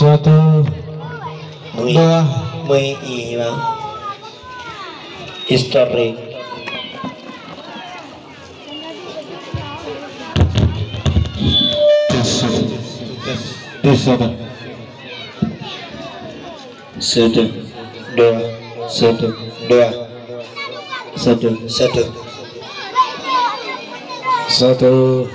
Satu, dua, mười ý mà history satu, satu dua satu dua satu satu satu.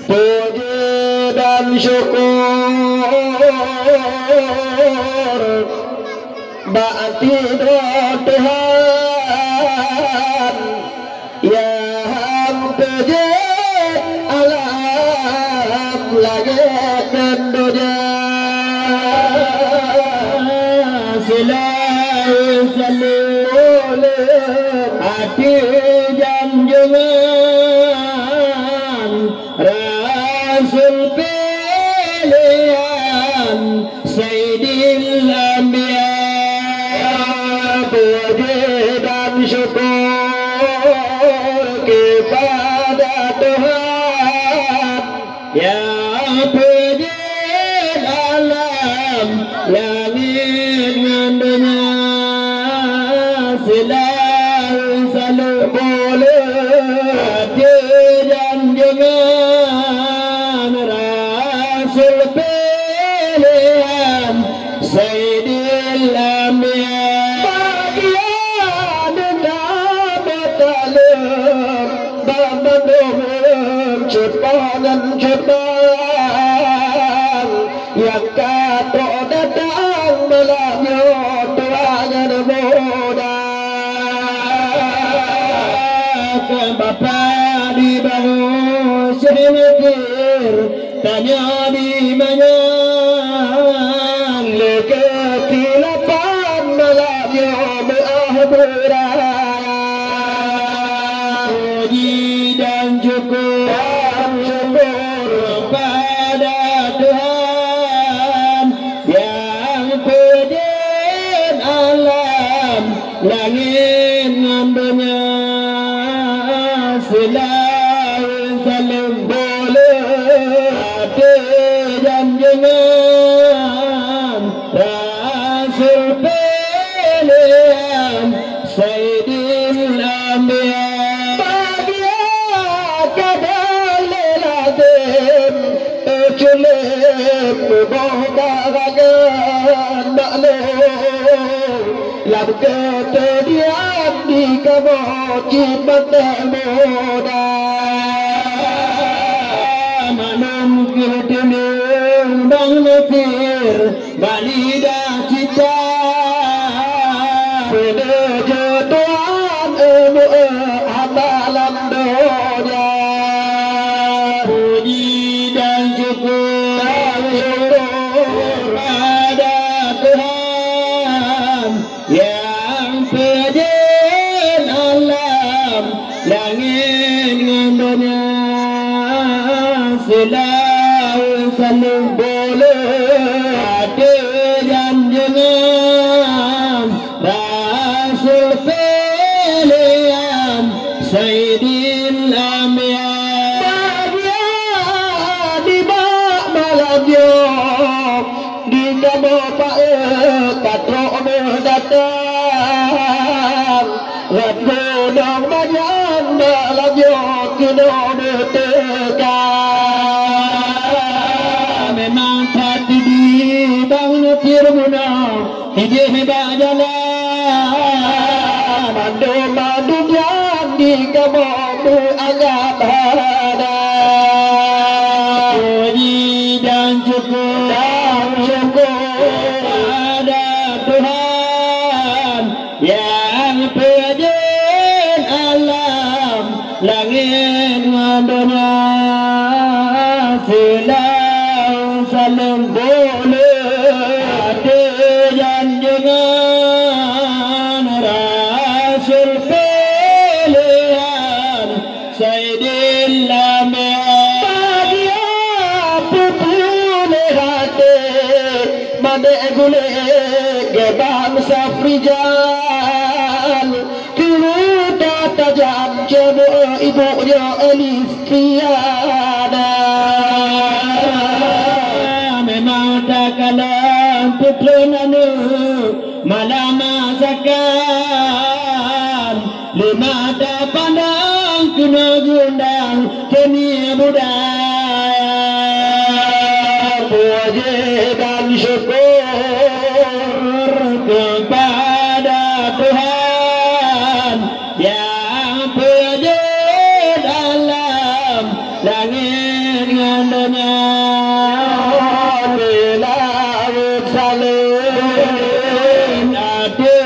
Puji dan syukur bakti Tuhan yang puji alam langit dan dunia selalu selalu hati jangan Rasul pilihan Sayyidil Anbiya puji dan syukur kepada Tuhan yang puji alam langit dan dunia selalu boleh jangan Rasul pilihan Sayyidil Anbiya bagian dan betalim bandung cepanan cepang yang kata datang melayut tuangan muda Bapa di bawah senekir tanya di mana ketilapan malam yang berahburan puji dan syukur pada Tuhan yang puji alam langit dan dunia selalu saling boleh hati dan jangan Rasul pilihan Sayyidil Anbiya bahagia kadal-lelatim culim berbahagian maklum làm ketedian di kamoci muda manum kirtining bang nasir balida cita menuju Tuhan amalan dunia puji dan syukur pada Tuhan yang puji alam langit dan dunia selalu saling boleh hati dan jangan Rasul pilihan Sayyidil Anbiya bahagia di bak malamnya di kabupaten Katro datang Rebudang banyak malamnya kena detekan memang hati di bang nakir muna hijih bajalan mandu-mandu yang di kamu agak ada puji dan syukur pada Tuhan yang puji alam langit salam boleh ada jangan Rasul pilihan Sayyidil Anbiya dia boleh hati made gule ke bangsa Frijal keruda tajam jebo ibunya Alif tiada memang tak kalah putra nanu malam masakan lima tak pandang kena gundang kini budaya puji dan syukur kepada Tuhan yang puji dalam langit dan dunia bilawut salim ada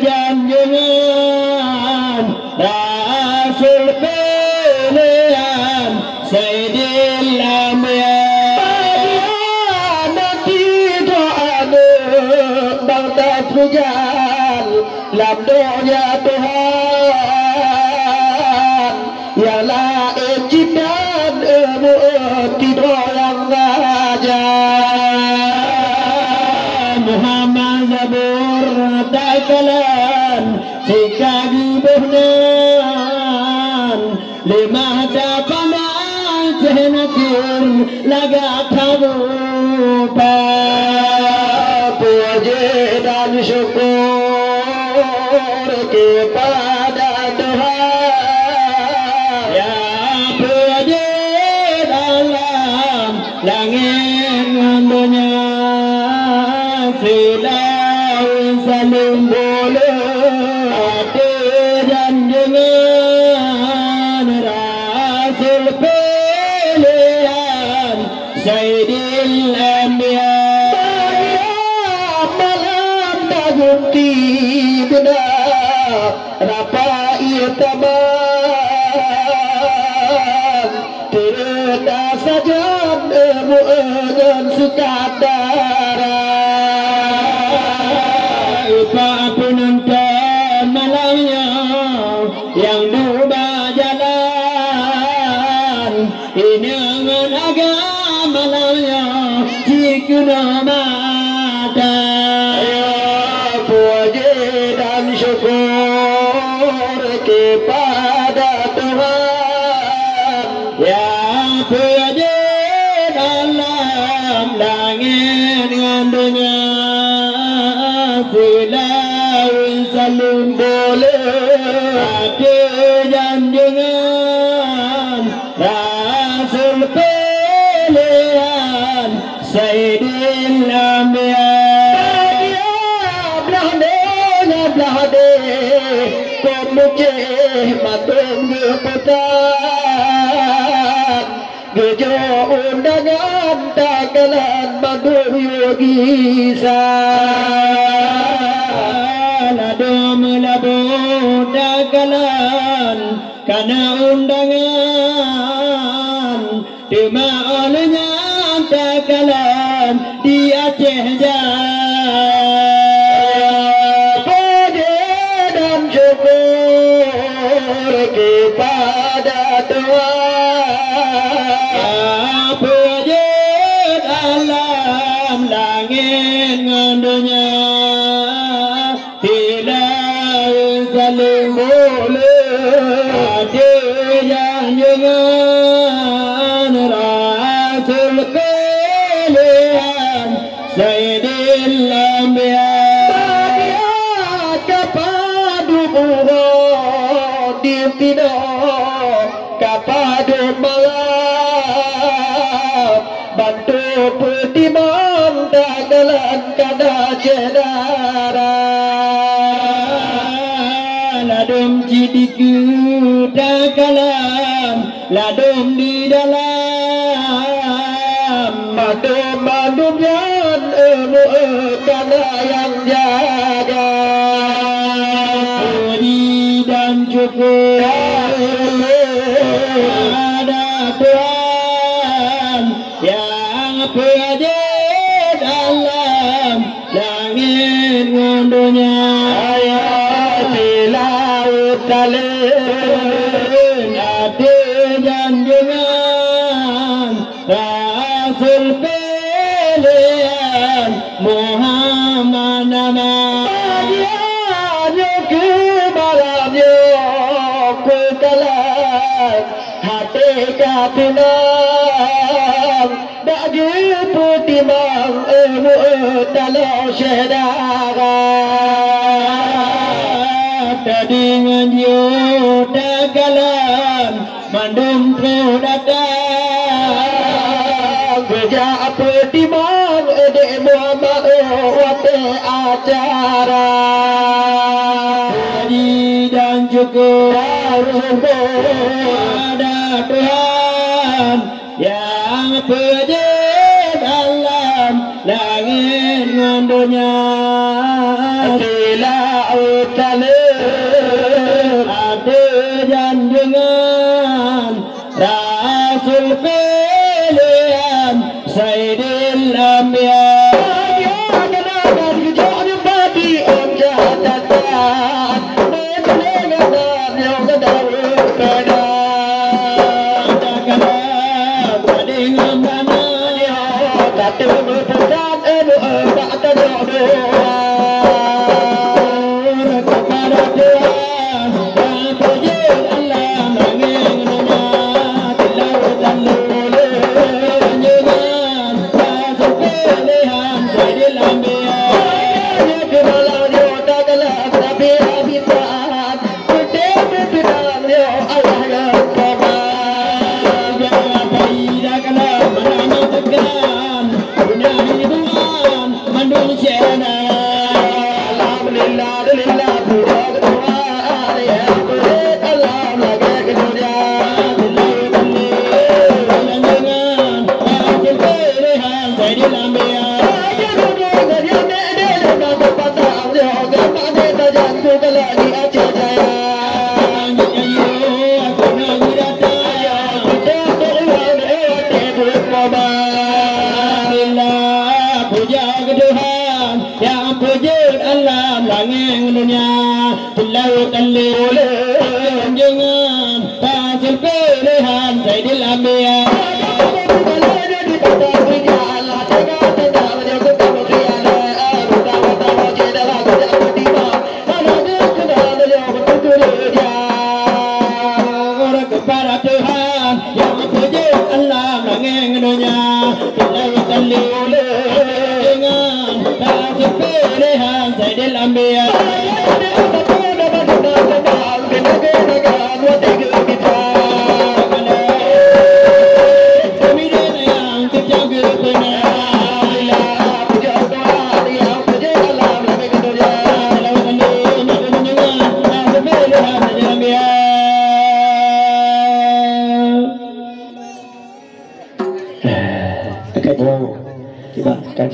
jangan Rasul pilihan Sayyidil Anbiya Frijal lam dunia Tuhan ialah ejidan tidak yang ajar Muhammad Zabur takalan jika dibuhnan lima dapangan sehenakin laga tabupa puji dan syukur kepada Tuhan yang puji dalam langit dan dunia silawin salim boleh ada jangan Rasul pilihan Sayyidil Anbiya bukti benar rapa ia tamat tidak saja dengan sekadara Ipa penonton malamnya yang duba jalan ini dengan agama malamnya jika mata puji dan syukur kepada Tuhan yang puji dalam langit dan dunia silawin salim boleh ada jangan Rasul pilihan Sayyidil Anbiya belahade komujeh matung geputan gejo undangan takalan madur yogi saladom labu takalan karena undangan terima olehnya takalan di Aceh kepada Tuhan puji dalam langit dan dunia tidak saling boleh ada jangan Rasul pilihan Sayyidil Anbiya tidak kepada malam bantu pertimbang dalam kada cedera ladum cidiku dakalan ladum di dalam madum yang kada yang jaga dan cukup ada Tuhan yang apa aja dalam langit dunia ayat di laut talin ada junjungan Rasul pilihan Muhammad nama dia ke malam ku kalah hati katulang bagi putimang talau syedara tadingan yo dagalan mandum datang kerja putimang de Muhammad wate acara haji dan cukup ada Tuhan yang puji dalam langit dunia sila utalir ada junjungan Rasul pilihan Sayyidil Anbiya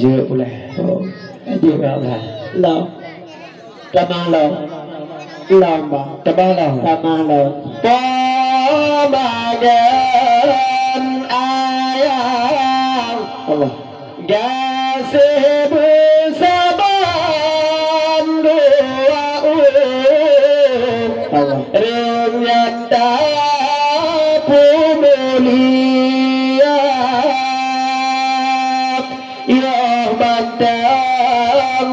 dưa boleh. Dưa nào là lo. Tamang lo. Lo mà. Tamang lo. Tamang lo. Pemagan ayam. Allah. Gasibu saban dua Allah. Renyata pumulia.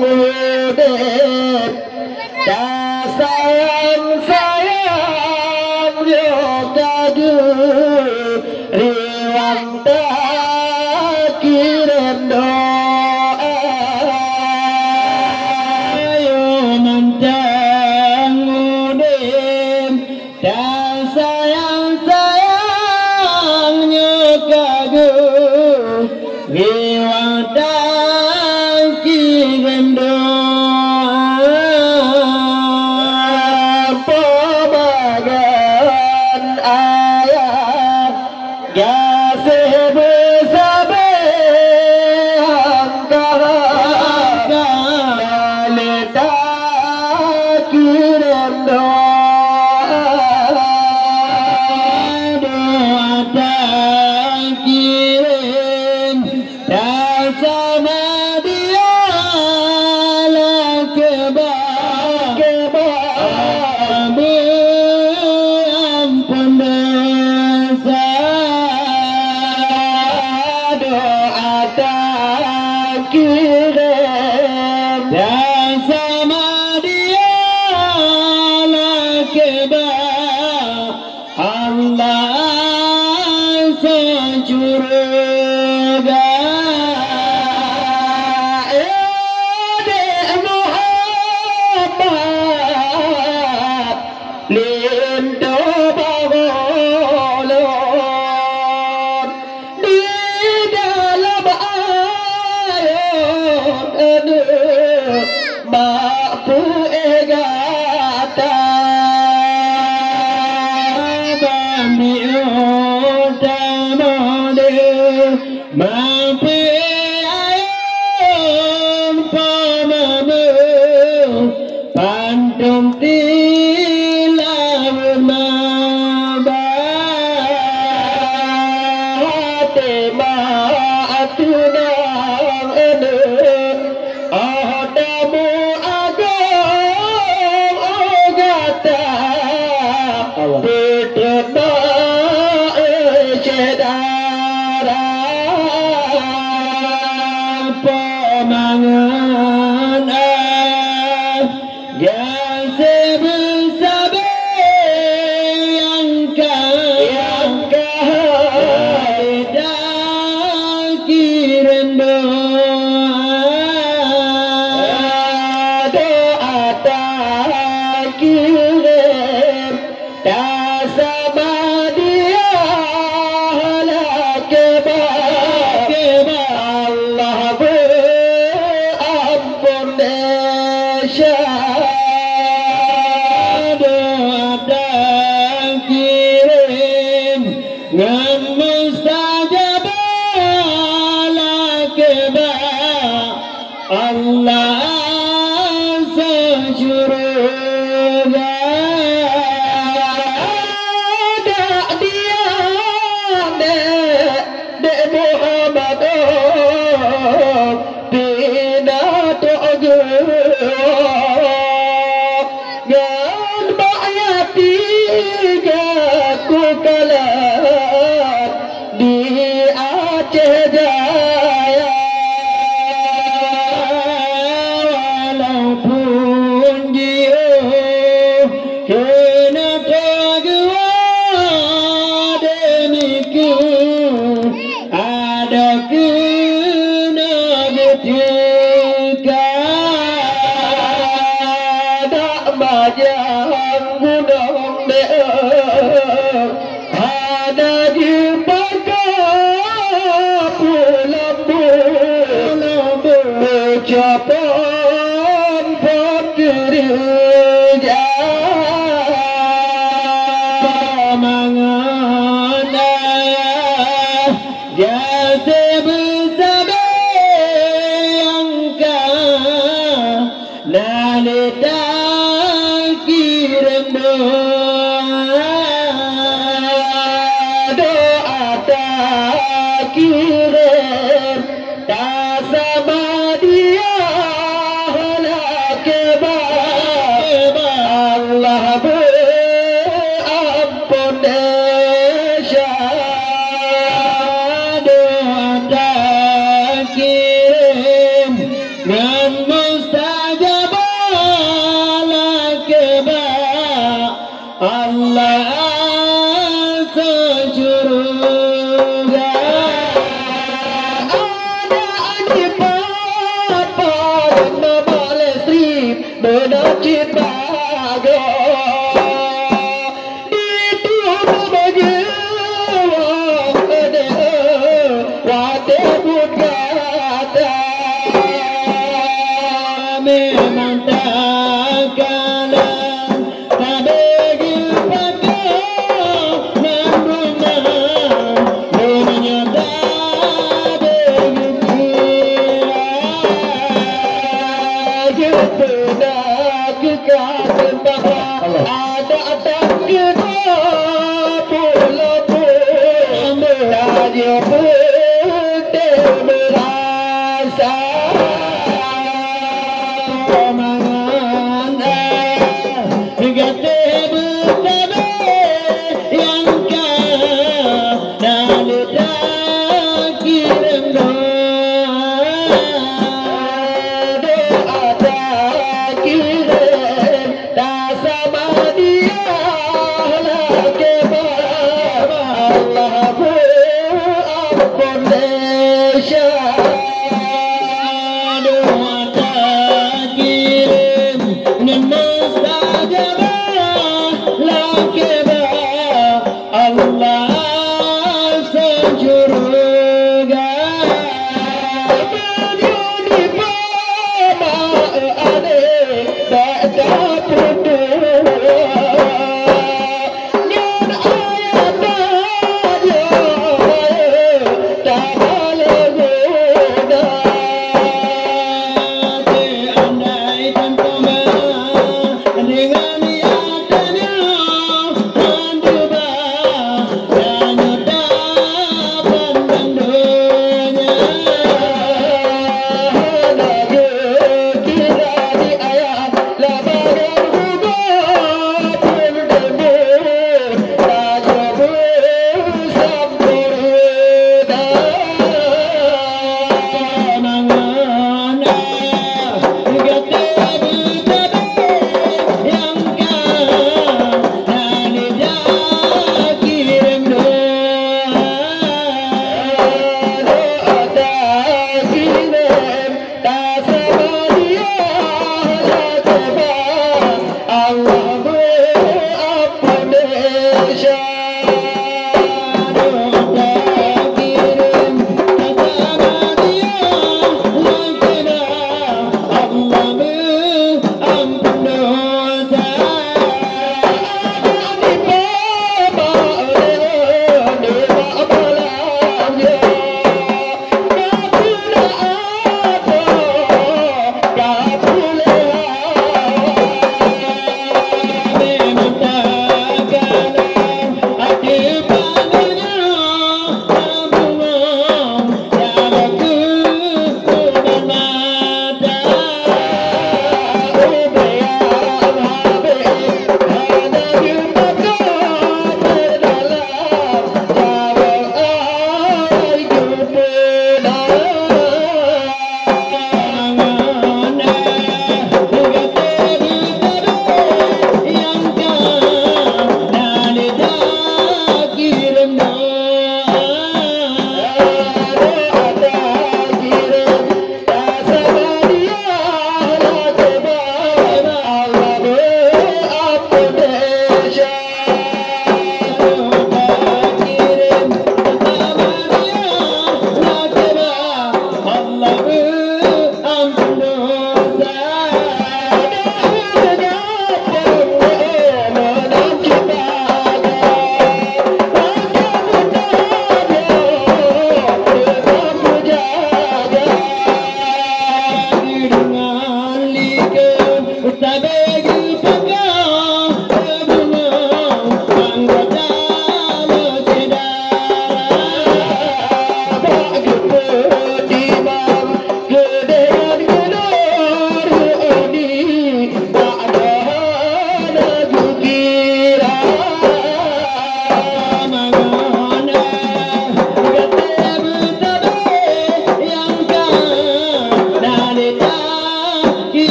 Mudet sayang sayang yogadu riwang kirim doa ayo mancang mudet sayang sayang yogadu riwang kirim doa sama dia lah ampun dosa doa tak kirim dan sama dia lah Allah sejurga Lindo bagolon di dalam ayat ini mampu egata bami utamane mampu ayat pamamu pantum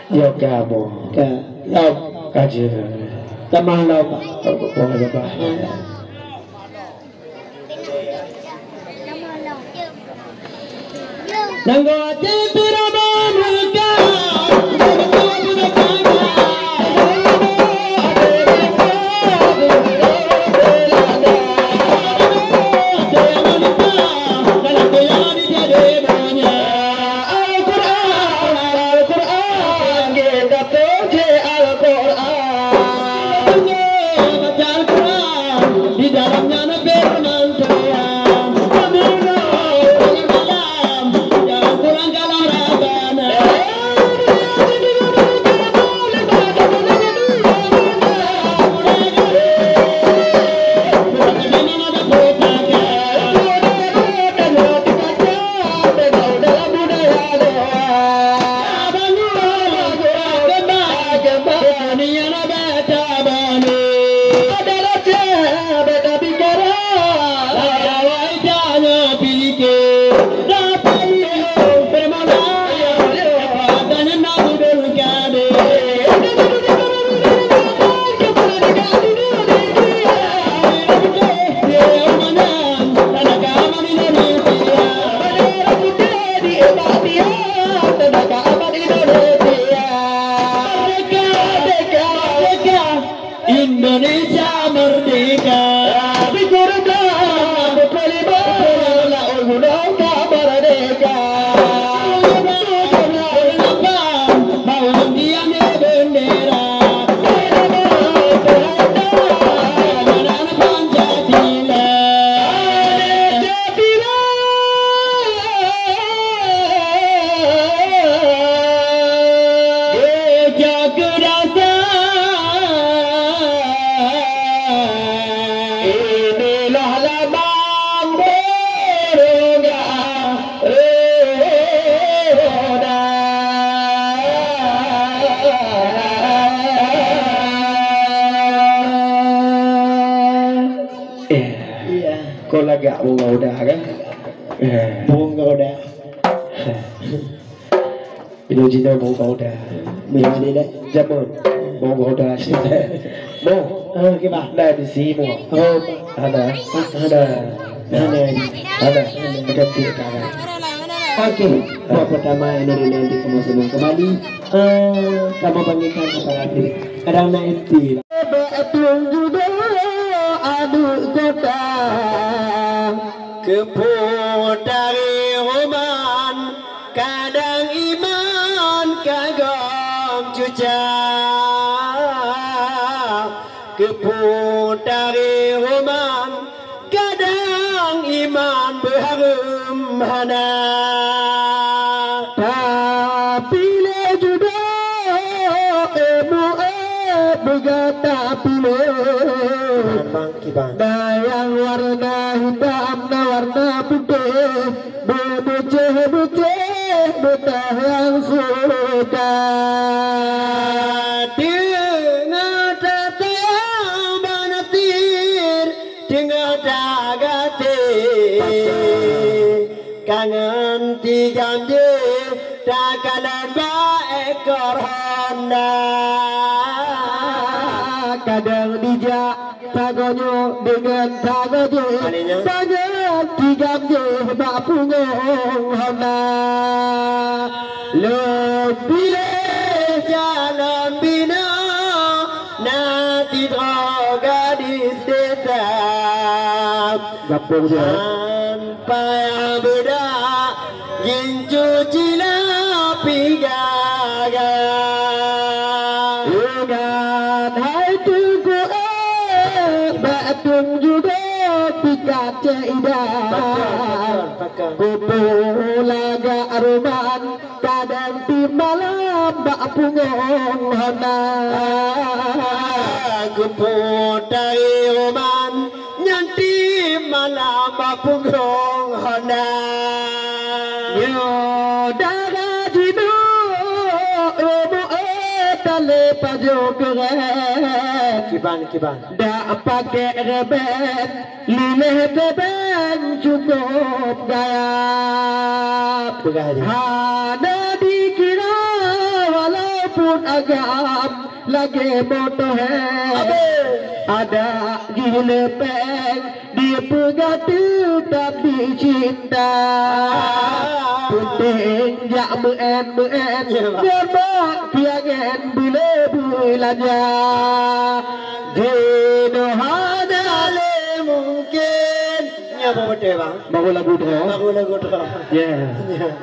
Yogamo ka lộc kaji tamang lộc boleh apa nanggo tirabam ka Al-Quran kita Indonesia merdeka. Bikurka berkelima laut gunungnya merdeka. Mau diamnya bendera. Kau lagak bunga udah kan? Bunga udah. Itu cinta bunga udah. Bila dia dah. Zaman bunga udah sih. Mo, Gimana? ada di sini mo. Oh, Ada. Ada tiga kan. Okey, buat pertama ini nanti kamu senang kembali. Kamu panggilkan kepada diri. Kadang nanti. Betul juga aduk kota keputari roman kadang iman kagum cuca keputari roman kadang iman berharum hana tapi le juga bergata pilih dayang warna hitam na warna putih bebuceh betah yang suka dengan tata yang banatir dengan dagate kangen tiga je takalan ekor Honda kadang dijak tagonyo dengan tagoje tangan tiga je bak punggung Honda lebih jalan bina nanti droga di desa Gapung dia. sampai beda jincu cilapi gaga dengan hai tuku batung juga pikat ceidah kupu laga aruman kadang di malam bak punggung Honda kupu dari roman nyanti malam bak punggung Honda yo daga jidu omo tale pajo keren kiban dak pakai rebet lileh beben cukup gaya ada dikira walaupun agam lagi moto ada gile peng dia pegatu tapi cinta penting jak meen gerbak piangen bila bulanya jeno hadale mungkin nyapa bete bang Baru lagu dia. Yeah.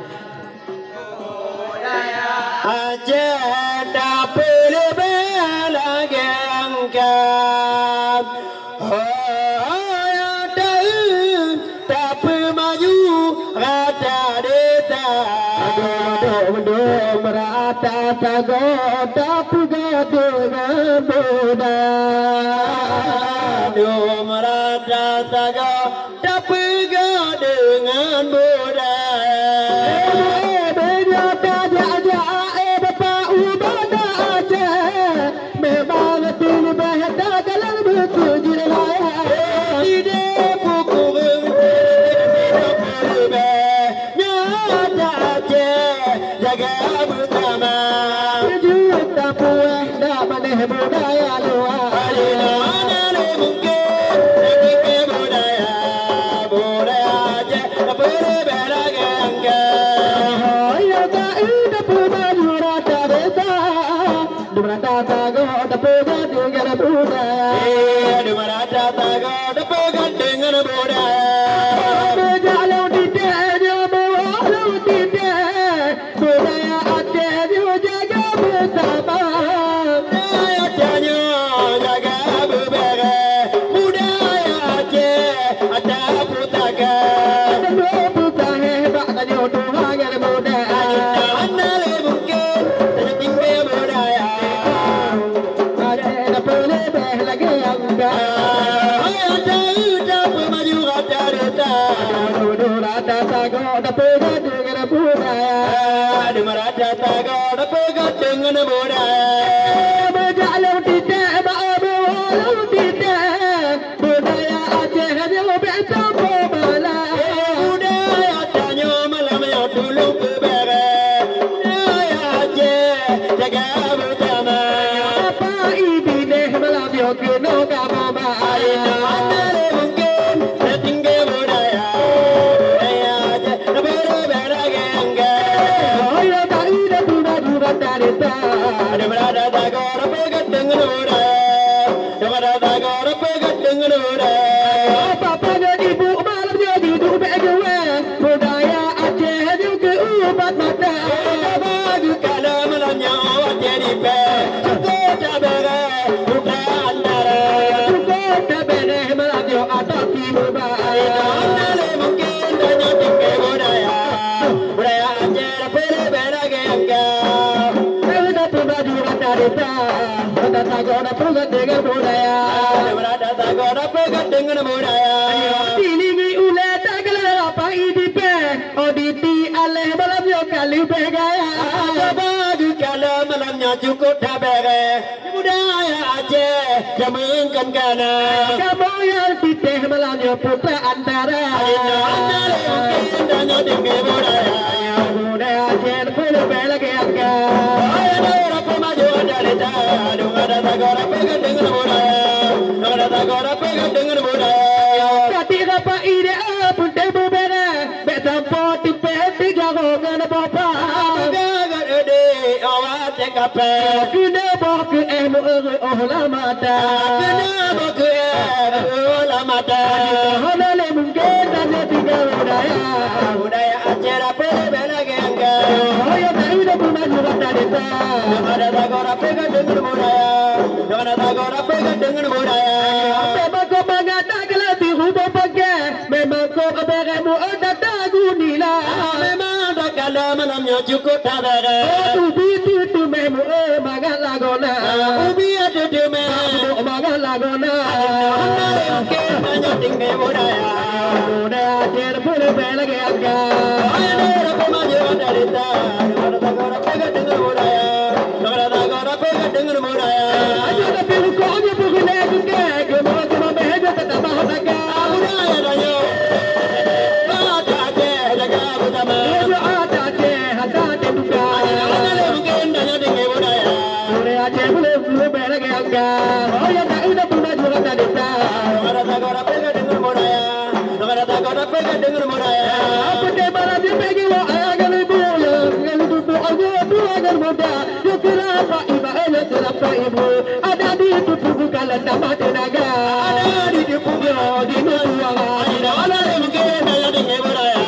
aja dapur lagi angkat tapi maju rata desa merata tago tapi dengan muda merata tago tapi dengan muda budaya luar mungkin budaya aja berbeda gengga ya tak ada pemaju rata desa Dumrata tago dapoga dengan budaya. Dumrata tago dapoga dengan budaya. Kalau tidak kalau tidak budaya Aceh jaga bersama. Budaya jaga bersama. Budaya Aceh ada putaka. Putaka hebat tanya Tuhan yang budaya. Mana le mungkin tertinggal budaya. Ada boleh lagi yang Dumrata tago dapoga dengan budaya. Dumrata tago dapoga dengan budaya. Kalau tidak kalau tidak budaya Aceh hanya bersama malam. Budaya tanya malam yang dulu berbeda. Budaya Aceh jaga bersama. Apa ini deh malam yang kena kamu Mana le mungkin tertinggal budaya. Budaya Aceh berbeda gengga. Ayo tak ada budaya dari Dumrata tago dapoga dengan budaya. Dumrata tago dapoga dengan budaya. apa ibu malam jadi duduk gue budaya Aceh juga ubat mata. Bagu kalau malamnya awak jadi pe. Cukup tak beres bukan antara. Cukup tak beres malam yang ada tiba. Mana le mungkin tanya tinggal budaya. Budaya Aceh berbeda gengga. Dumrata tago dengan budaya. Dumrata tago dapoga dengan budaya. Ini ulah tak kalau apa ini pe. Oditi aleh malam yang kali begaya. Bagu kalau malamnya cukup tak beres. Budaya Aceh jamankan kana. Kamu yang titeh malam yang putra antara. Mana le mungkin tanya tinggal budaya. Budaya Aceh berbeda lagi agak. Dumrata tago dapoga dengan budaya. Dumrata tago dapoga dengan budaya. Kati apa ini pun temu bera. Betampo tipe tiga rongan bapa. Gagal ede awak cekape. Kena bawa oh lamata. Kenapa ke lamata? Halal mungkin tanya tiga budaya. Budaya Aceh berbeda gengga. Oh ya tak ada pun juga dari Dumrata tago dapoga dengan budaya. Dumrata tago dapoga dengan budaya. memang kau mengata kalau tiru pakai. Memang kau beremu ada tagu nila. Memang tak kalau malamnya cukup tak beres. Ubi tu memu magal lagona. Ubi ada deme. Magal lagona. Mana le mungkin tanya tinggal budaya. Budaya Aceh berbeda lagi agak. Ayo dapat maju dari tan. Dumrata tago dapoga dengan budaya. Dumrata tago dapoga dengan budaya. Ayo tapi rukuknya boleh juga. Cuma behaja tetap bahagia. Budaya tanya. Budaya Aceh jaga bersama. Ayo ada Aceh ada juga. Mana le mungkin tanya tinggal budaya. Budaya Aceh berbeda lagi agak. Oh ya tak ada pun juga dari Dumrata tago dapoga dengan budaya. Dumrata tago dapoga dengan budaya. apa dia malam dia pergi wa agar ibu yang ibu agar muda. Yo kira apa ibu kenapa ibu ada di tubuh kalau nama tenaga. Ada di depan Di tuang. mana le mungkin tanya tinggal budaya.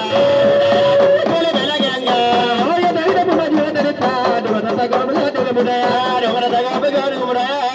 Boleh bela gengga. Oh ya tak ada pun juga dari Dumrata tago dengan budaya. Dumrata tago dapoga dengan budaya.